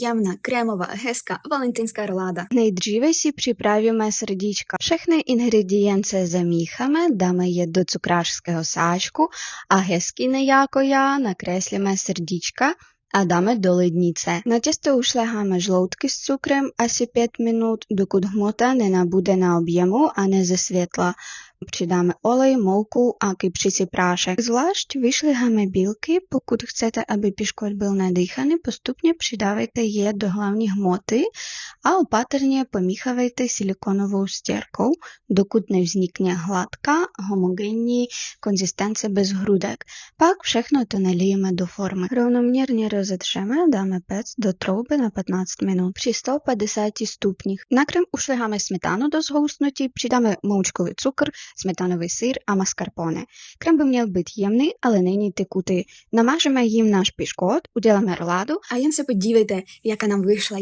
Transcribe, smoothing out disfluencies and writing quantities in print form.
Jemná, krémová, hezká valentinská roláda. Nejdříve si připravíme srdíčka. Všechny ingredience zamícháme, dáme je do cukrářského sáčku a hezky nejako já nakreslíme srdíčka a dáme do lednice. Na těsto ušleháme žloutky s cukrem asi 5 minut, dokud hmota nenabude na objemu a nezesvětla. Přidáme olej, mouku a kypřící prášek. Zvlášť vyšleháme bílky, pokud chcete, aby piškot byl nadýchaný, postupně přidávejte je do hlavní hmoty a opatrně pomíchávejte silikonovou stěrkou, dokud nevznikne hladká, homogenní konzistence bez hrudek. Pak všechno to nalijeme do formy. Rovnoměrně rozetřeme, dáme péct do trouby na 15 minut při 150 stupních. Na krém ušleháme smetanu do zhoustnutí, přidáme moučkový cukr, smetanový sýr a mascarpone. Krém by měl být jemný, ale není tekutý. Namážeme jim náš piškot, uděláme roládu A jen se podívejte, jaká nám vyšla.